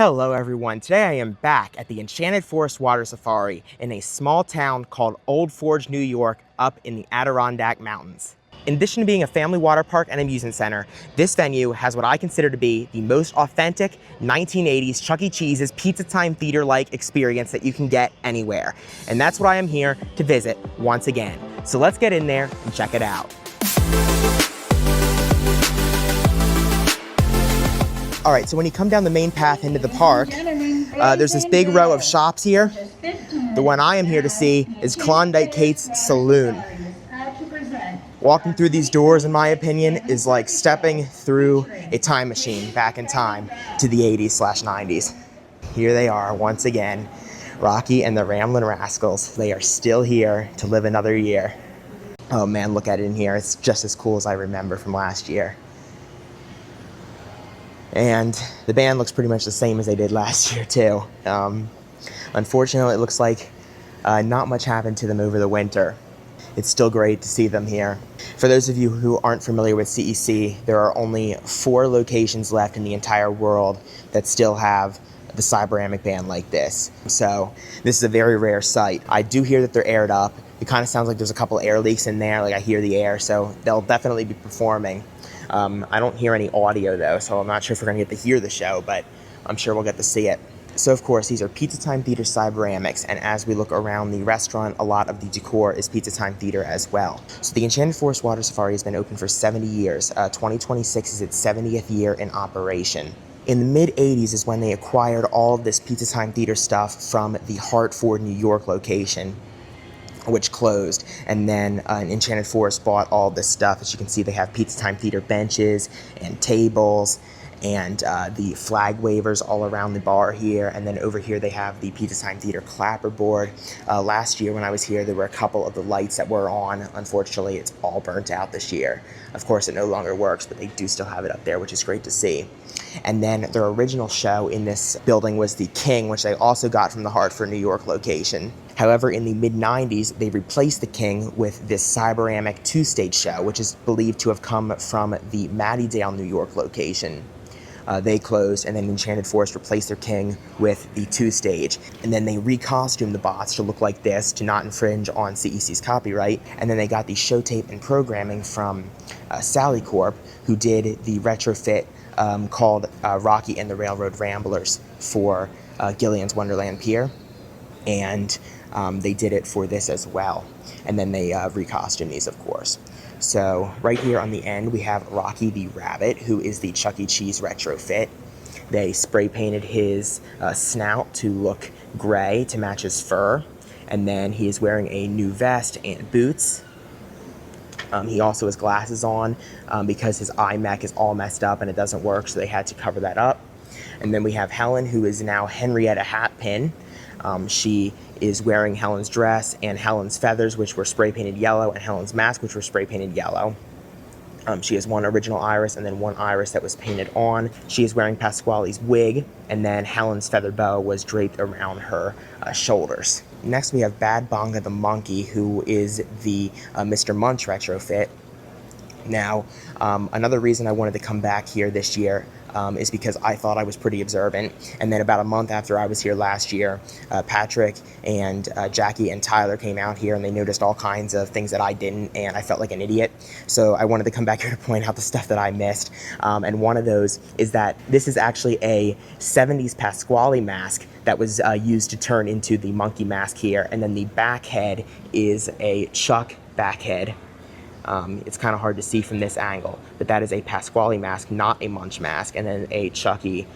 Hello everyone, today I am back at the Enchanted Forest Water Safari in a small town called Old Forge, New York, up in the Adirondack Mountains. In addition to being a family water park and amusement center, this venue has what I consider to be the most authentic 1980s Chuck E. Cheese's Pizza Time Theater-like experience that you can get anywhere. And that's what I am here to visit once again. So let's get in there and check it out. All right, so when you come down the main path into the park, there's this big row of shops here. The one I am here to see is Klondike Kate's Saloon. Walking through these doors, in my opinion, is like stepping through a time machine back in time to the 80s/90s. Here they are once again, Rocky and the Ramblin' Rascals. They are still here to live another year. Oh man, look at it in here. It's just as cool as I remember from last year. And the band looks pretty much the same as they did last year too. Unfortunately, it looks like not much happened to them over the winter. It's still great to see them here. For those of you who aren't familiar with CEC, there are only 4 locations left in the entire world that still have the Cyberamic band like this. So this is a very rare sight. I do hear that they're aired up. It kind of sounds like there's a couple air leaks in there, like I hear the air, so they'll definitely be performing. I don't hear any audio though, so I'm not sure if we're gonna get to hear the show, but I'm sure we'll get to see it. So of course, these are Pizza Time Theater Cyberamics, and as we look around the restaurant, a lot of the decor is Pizza Time Theater as well. So the Enchanted Forest Water Safari has been open for 70 years. 2026 is its 70th year in operation. In the mid-80s is when they acquired all of this Pizza Time Theater stuff from the Hartford, New York location, which closed, and then Enchanted Forest bought all this stuff. As you can see, they have Pizza Time Theater benches and tables and the flag wavers all around the bar here, and then over here they have the Pizza Time Theater clapperboard. Last year when I was here, there were a couple of the lights that were on. Unfortunately, it's all burnt out this year. Of course, it no longer works, but they do still have it up there, which is great to see. And then their original show in this building was The King, which they also got from the Hartford, New York location. However, in the mid-90s, they replaced The King with this Cyberamic 2-stage show, which is believed to have come from the Mattydale, New York location. They closed, and then Enchanted Forest replaced their King with the 2-stage. And then they recostumed the bots to look like this to not infringe on CEC's copyright. And then they got the show tape and programming from Sally Corp, who did the retrofit called Rocky and the Railroad Ramblers for Gillian's Wonderland Pier. And they did it for this as well. And then they recostumed these, of course. So right here on the end, we have Rocky the Rabbit, who is the Chuck E. Cheese retrofit. They spray painted his snout to look gray to match his fur. And then he is wearing a new vest and boots. He also has glasses on because his eye mech is all messed up and it doesn't work, so they had to cover that up. And then we have Helen, who is now Henrietta Hatpin. She is wearing Helen's dress and Helen's feathers, which were spray painted yellow, and Helen's mask, which were spray painted yellow. She has one original iris and then one iris that was painted on. She is wearing Pasquale's wig, and then Helen's feather boa was draped around her shoulders. Next, we have Bad Bonga the Monkey, who is the Mr. Munch retrofit. Now, another reason I wanted to come back here this year is because I thought I was pretty observant. And then about a month after I was here last year, Patrick and Jackie and Tyler came out here and they noticed all kinds of things that I didn't, and I felt like an idiot. So I wanted to come back here to point out the stuff that I missed. And one of those is that this is actually a 70s Pasquale mask that was used to turn into the monkey mask here. And then the back head is a Chuck back head. It's kind of hard to see from this angle, but that is a Pasquale mask, not a Munch mask, and then a Chucky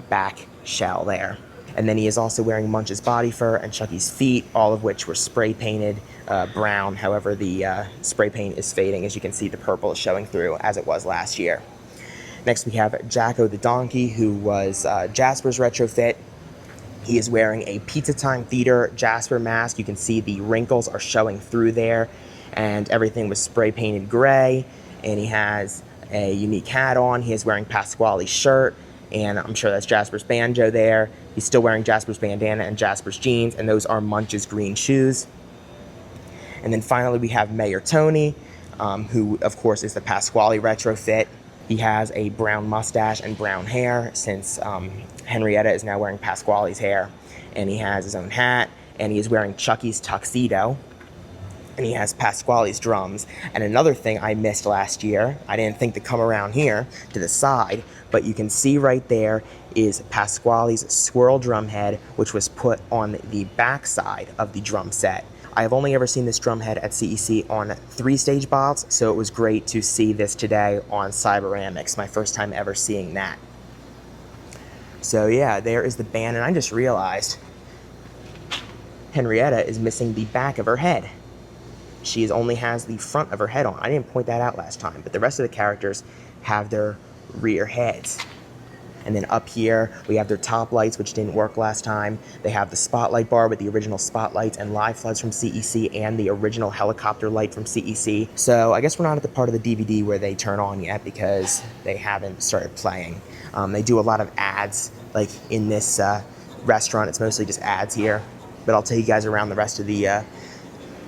back shell there. And then he is also wearing Munch's body fur and Chucky's feet, all of which were spray painted brown. However, the spray paint is fading. As you can see, the purple is showing through as it was last year. Next, we have Jacko the Donkey, who was Jasper's retrofit. He is wearing a Pizza Time Theater Jasper mask. You can see the wrinkles are showing through there, and everything was spray painted gray, and he has a unique hat on. He is wearing Pasquale's shirt, and I'm sure that's Jasper's banjo there. He's still wearing Jasper's bandana and Jasper's jeans, and those are Munch's green shoes. And then finally we have Mayor Tony, who of course is the Pasquale retrofit. He has a brown mustache and brown hair since Henrietta is now wearing Pasquale's hair. And he has his own hat, and he is wearing Chucky's tuxedo. And he has Pasquale's drums. And another thing I missed last year, I didn't think to come around here to the side, but you can see right there is Pasquale's swirl drum head, which was put on the back side of the drum set. I have only ever seen this drum head at CEC on 3-stage bots, so it was great to see this today on Cyberamics, my first time ever seeing that. So yeah, there is the band, and I just realized Henrietta is missing the back of her head. She only has the front of her head on. I didn't point that out last time, but the rest of the characters have their rear heads. And then up here, we have their top lights, which didn't work last time. They have the spotlight bar with the original spotlights and live floods from CEC and the original helicopter light from CEC. So I guess we're not at the part of the DVD where they turn on yet because they haven't started playing. They do a lot of ads, like in this restaurant. It's mostly just ads here. But I'll take you guys around the rest of the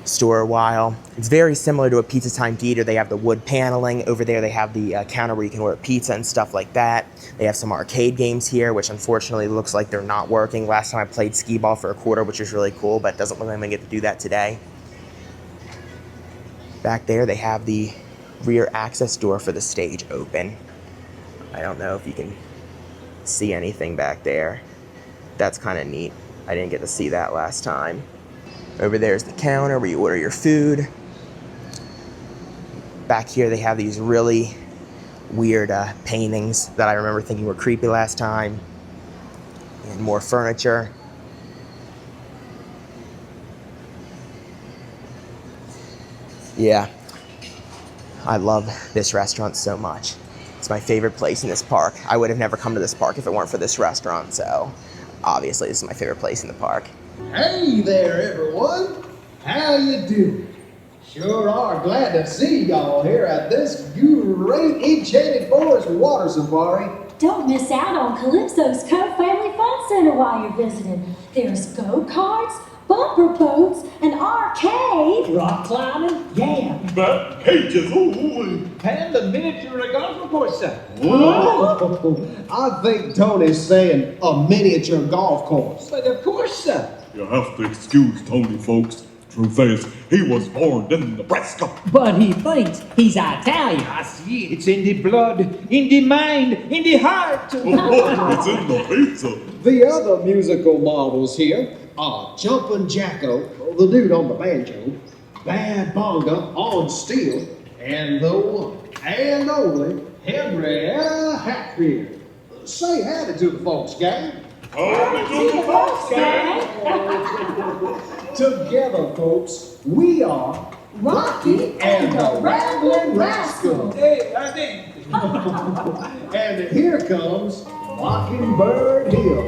store a while. It's very similar to a Pizza Time Theater. They have the wood paneling. Over there they have the counter where you can order pizza and stuff like that. They have some arcade games here, which unfortunately looks like they're not working. Last time I played skee ball for a quarter, which was really cool, but it doesn't look like I'm gonna get to do that today. Back there they have the rear access door for the stage open. I don't know if you can see anything back there. That's kind of neat. I didn't get to see that last time. Over there is the counter where you order your food. Back here they have these really weird paintings that I remember thinking were creepy last time. And more furniture. Yeah, I love this restaurant so much. It's my favorite place in this park. I would have never come to this park if it weren't for this restaurant, so obviously this is my favorite place in the park. Hey there, everyone. How you doing? Sure are glad to see y'all here at this great Enchanted Forest water safari. Don't miss out on Calypso's Cove Family Fun Center while you're visiting. There's go-karts, bumper boats, an arcade. Rock climbing, yeah. Bat cages, ooh. And the miniature golf course, sir. I think Tony's saying a miniature golf course. But of course, sir. You have to excuse Tony, folks. Truth is, he was born in Nebraska. But he thinks he's Italian. I see it. It's in the blood, in the mind, in the heart. It's in the pizza. The other musical models here are Jumpin' Jacko, the dude on the banjo, Bad Bonga on steel, and the one and only Henrietta Hatfield. Say howdy to the folks, gang. Together, folks, we are Rocky and the Rambling Rascals. Hey, I think. And here comes Mockingbird Hill.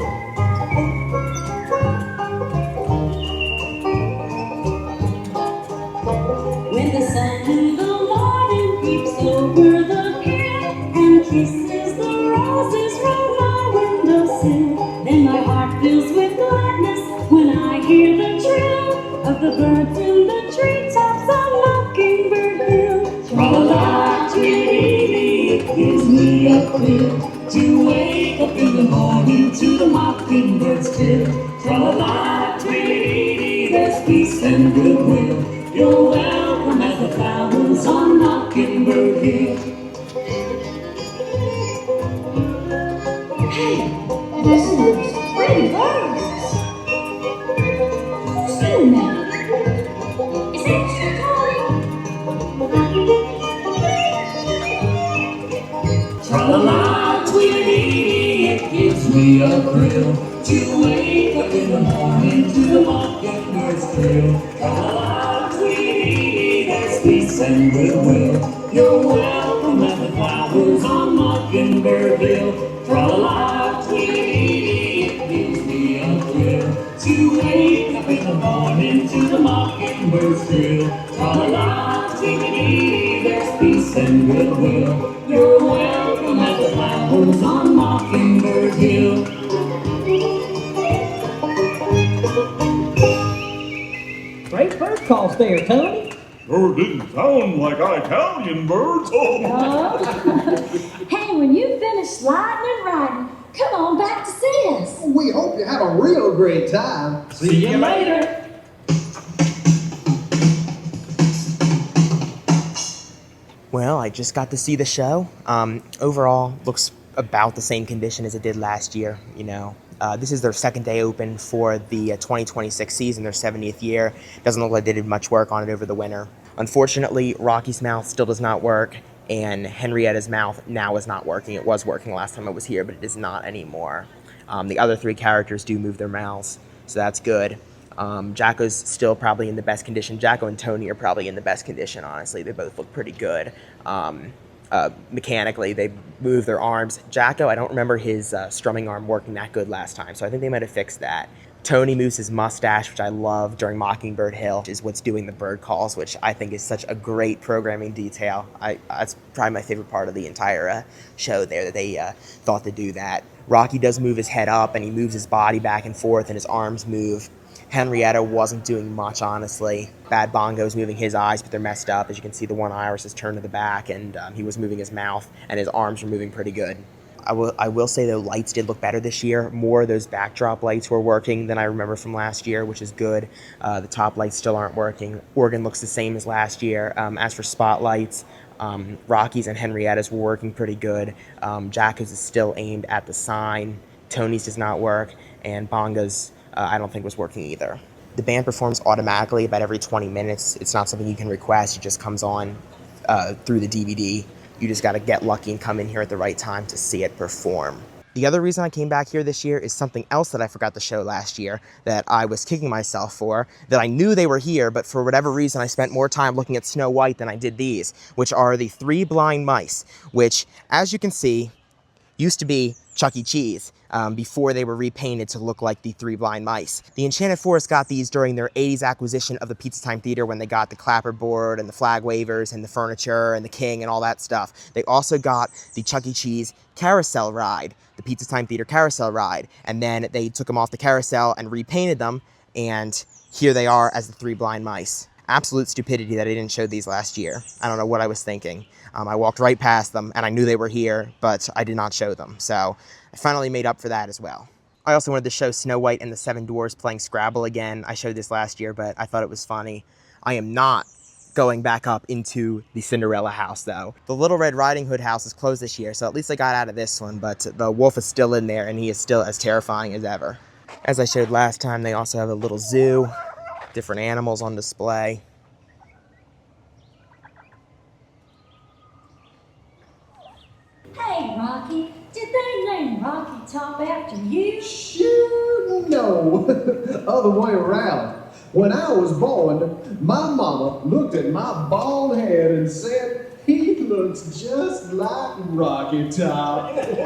When the sun in the morning creeps over the hill and kisses the roses from my windowsill, then my heart fills with gladness when I hear the trill of the birds in the treetops on Mockingbird Hill. Tra-la-la, tweety, it gives me a thrill to wake up in the morning to the mockingbird's trill. Tra-la-la, tweety, there's peace and goodwill. You're welcome as the flowers on Mockingbird Hill. Hey, listen to those pretty birds. Sing now. Is that you, Tony? Tra-la-la, tweety, it gives me a thrill to wake up in the morning to the mockingbird's trill. Tra-la-la, tweety, there's peace and goodwill. You're welcome at the flowers on Mockingbird Hill. Tra-la-la, tweety, it gives me a thrill to wake up in the morning to the mockingbird's trill. Tra-la-la, tweety, there's peace and goodwill. You're welcome at the flowers on Mockingbird Hill. Great bird calls there, Tony. Sure didn't sound like Italian birds. Oh. Hey, when you finish sliding and riding, come on back to see us. We hope you have a real great time. See you later. Well, I just got to see the show. Overall, looks about the same condition as it did last year, you know. This is their second day open for the 2026 season, their 70th year. Doesn't look like they did much work on it over the winter. Unfortunately, Rocky's mouth still does not work, and Henrietta's mouth now is not working. It was working last time I was here, but it is not anymore. The other three characters do move their mouths, so that's good. Jacko's still probably in the best condition. Jacko and Tony are probably in the best condition, honestly. They both look pretty good. Mechanically, they move their arms. Jacko, I don't remember his strumming arm working that good last time, so I think they might have fixed that. Tony moves his mustache, which I love during Mockingbird Hill, which is what's doing the bird calls, which I think is such a great programming detail. That's probably my favorite part of the entire show there, that they thought to do that. Rocky does move his head up, and he moves his body back and forth, and his arms move. Henrietta wasn't doing much, honestly. Bad Bongo's moving his eyes, but they're messed up. As you can see, the one iris is turned to the back, and he was moving his mouth, and his arms were moving pretty good. I will say the lights did look better this year. More of those backdrop lights were working than I remember from last year, which is good. The top lights still aren't working. Organ looks the same as last year. As for spotlights, Rocky's and Henrietta's were working pretty good. Jacko's is still aimed at the sign. Tony's does not work, and Bongo's I don't think was working either. The band performs automatically about every 20 minutes. It's not something you can request. It just comes on through the DVD. You just got to get lucky and come in here at the right time to see it perform. The other reason I came back here this year is something else that I forgot to show last year that I was kicking myself for, that I knew they were here, but for whatever reason I spent more time looking at Snow White than I did these, which are the 3 blind mice, which, as you can see, used to be Chuck E. Cheese before they were repainted to look like the 3 blind mice. The Enchanted Forest got these during their 80s acquisition of the Pizza Time Theater when they got the clapperboard and the flag wavers and the furniture and the king and all that stuff. They also got the Chuck E. Cheese carousel ride, the Pizza Time Theater carousel ride, and then they took them off the carousel and repainted them, and here they are as the 3 blind mice. Absolute stupidity that I didn't show these last year. I don't know what I was thinking. I walked right past them, and I knew they were here, but I did not show them. So I finally made up for that as well. I also wanted to show Snow White and the 7 Dwarfs playing Scrabble again. I showed this last year, but I thought it was funny. I am not going back up into the Cinderella house, though. The Little Red Riding Hood house is closed this year, so at least I got out of this one, but the wolf is still in there, and he is still as terrifying as ever. As I showed last time, they also have a little zoo, different animals on display. Hey, Rocky, did they name Rocky Top after you? Shoot, no. Other way around. When I was born, my mama looked at my bald head and said, "He looks just like Rocky Top." Of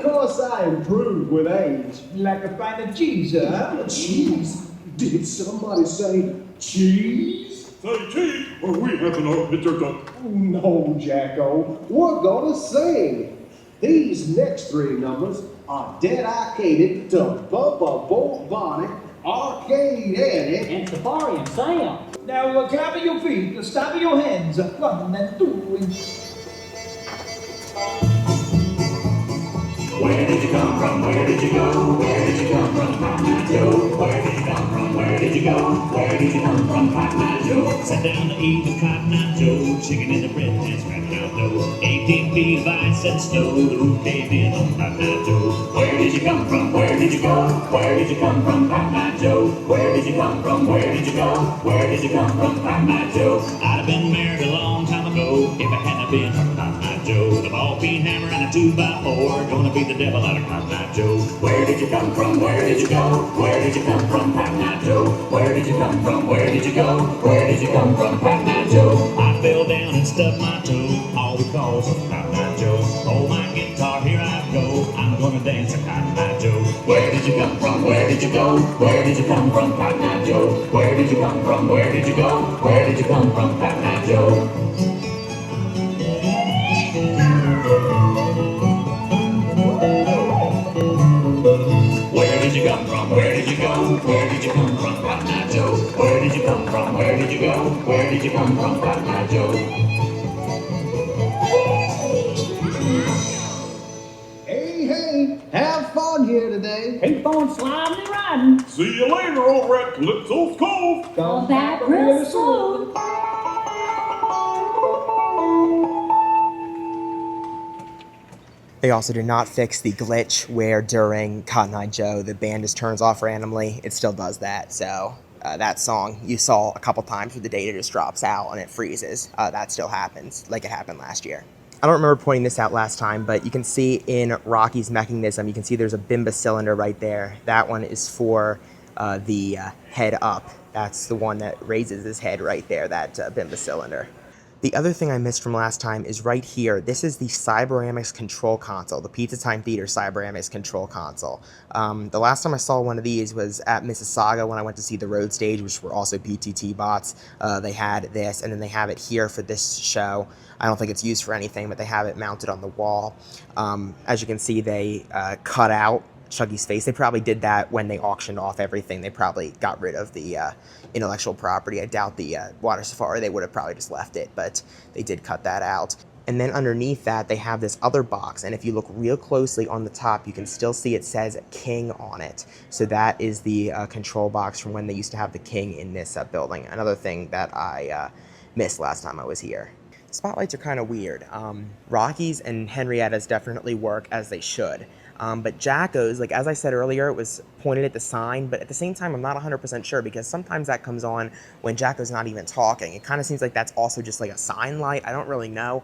course, I improved with age. Like a pint of cheese, huh? Cheese? Did somebody say cheese? Say cheese, or we have an picture done. No, Jacko. We're gonna sing. These next 3 numbers are dedicated to Bubba Bo Bonnie, Arcade Eddie, And Safari and Sam. Now clap your feet, stomp your hands, 1 and 2 and... Where did you come from? Where did you go? Where did you come from? Cotton Eye Joe. Where did you come from? Where did you go? Where did you come from? Cotton Eye Joe. Sat down to eat with Cotton Eye Joe. Chicken in the bread and scratching out dough. 18 feet of ice and snow. The roof caved in on Cotton Eye Joe. Where did you come from? Where did you go? Where did you come from? Cotton Eye Joe. Where did you come from? Where did you go? Where did you come from? Cotton Eye Joe. I'd have been married a long time ago if it hadn't been for Cotton Eye Joe. The ball-peen hammer and a 2x4. Gonna be the devil out of Cotton Eye Joe. Where did you come from? Where did you go? Where did you come from? Cotton Eye Joe. Where did you come from? Where did you go? Where did you come from? Cotton Eye Joe. I fell down and stubbed my toe, all because of Cotton Eye Joe. Hold my guitar, here I go. I'm gonna dance to Cotton Eye Joe. Where did you come from? Where did you go? Where did you come from? Cotton Eye Joe. Where did you come from? Where did you go? Where did you come from? Cotton Eye Joe. Where did you come from? Where did you go? Where did you come from, Cotton Eye Joe? Where did you come from? Where did you go? Where did you come from, Cotton Eye Joe? Hey, have fun here today. Keep on sliding and riding. See you later over at Calypso's Cove. Come back real soon. They also did not fix the glitch where during Cotton Eye Joe the band just turns off randomly. It still does that, so that song you saw a couple times where the data just drops out and it freezes. That still happens, like it happened last year. I don't remember pointing this out last time, but you can see in Rocky's mechanism, you can see there's a Bimba cylinder right there. That one is for the head up. That's the one that raises his head right there, that Bimba cylinder. The other thing I missed from last time is right here. This is the Cyberamics control console, the Pizza Time Theater Cyberamics control console. The last time I saw one of these was at Mississauga when I went to see the Road Stage, which were also PTT bots. They had this, and then they have it here for this show. I don't think it's used for anything, but they have it mounted on the wall. As you can see, they cut out Chuggy's face. They probably did that when they auctioned off everything. They probably got rid of the intellectual property. I doubt the Water Safari, they would have probably just left it, but they did cut that out. And then underneath that, they have this other box, and if you look real closely on the top, you can still see it says King on it. So that is the control box from when they used to have the King in this building. Another thing that I missed last time I was here. Spotlights are kind of weird. Rocky's and Henrietta's definitely work as they should. But Jacko's, like as I said earlier, it was pointed at the sign, but at the same time, I'm not 100% sure because sometimes that comes on when Jacko's not even talking. It kind of seems like that's also just like a sign light. I don't really know.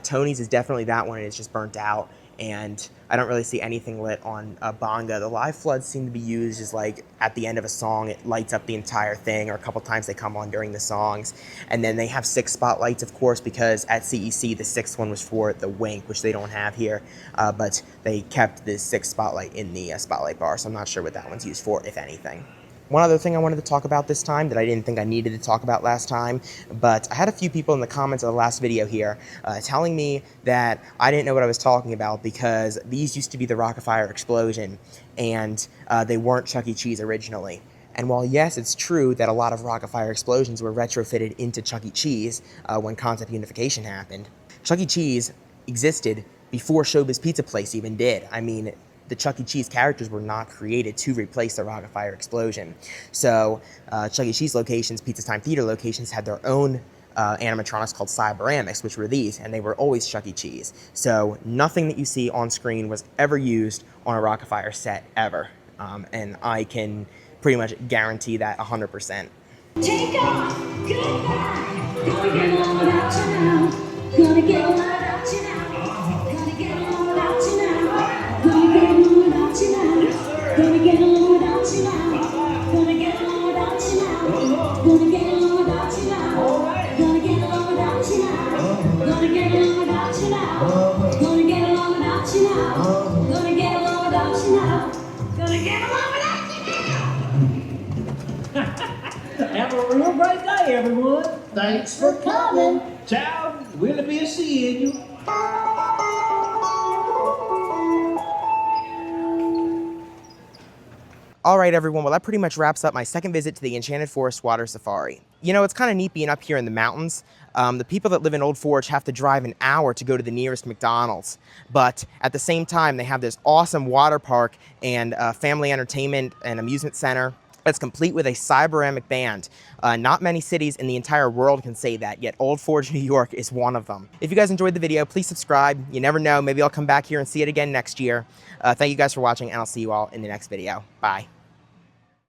Tony's is definitely that one, and it's just burnt out. And I don't really see anything lit on Bonga. The live floods seem to be used as like at the end of a song, it lights up the entire thing, or a couple times they come on during the songs. And then they have 6 spotlights, of course, because at CEC, the 6th one was for the Wink, which they don't have here. But they kept the 6th spotlight in the spotlight bar, so I'm not sure what that one's used for, if anything. One other thing I wanted to talk about this time that I didn't think I needed to talk about last time, but I had a few people in the comments of the last video here telling me that I didn't know what I was talking about because these used to be the Rockafire Explosion, and they weren't Chuck E. Cheese originally. And while yes, it's true that a lot of Rockafire Explosions were retrofitted into Chuck E. Cheese when concept unification happened, Chuck E. Cheese existed before Showbiz Pizza Place even did. I mean, the Chuck E. Cheese characters were not created to replace the Rockafire Explosion. So Chuck E. Cheese locations, Pizza Time Theater locations had their own animatronics called Cyberamics, which were these, and they were always Chuck E. Cheese. So nothing that you see on screen was ever used on a Rockafire set ever. And I can pretty much guarantee that 100%. Take off, goodbye. Gonna get along without you now. Gonna get along without you now. Gonna get along without you now. Gonna get along without you now. Gonna get along without you now. Gonna get along without you now. Gonna get along without you now. Gonna get along without you now. Gonna get along without you now. Gonna get along without you now. Gonna get along without you now. Gonna get along without you now. Have a real great day, everyone. Thanks for coming. Ciao. We'll be seeing you. All right, everyone. Well, that pretty much wraps up my second visit to the Enchanted Forest Water Safari. You know, it's kind of neat being up here in the mountains. The people that live in Old Forge have to drive an hour to go to the nearest McDonald's. But at the same time, they have this awesome water park and family entertainment and amusement center that's complete with a Cyberamic band. Not many cities in the entire world can say that, yet Old Forge, New York is one of them. If you guys enjoyed the video, please subscribe. You never know, maybe I'll come back here and see it again next year. Thank you guys for watching, and I'll see you all in the next video. Bye.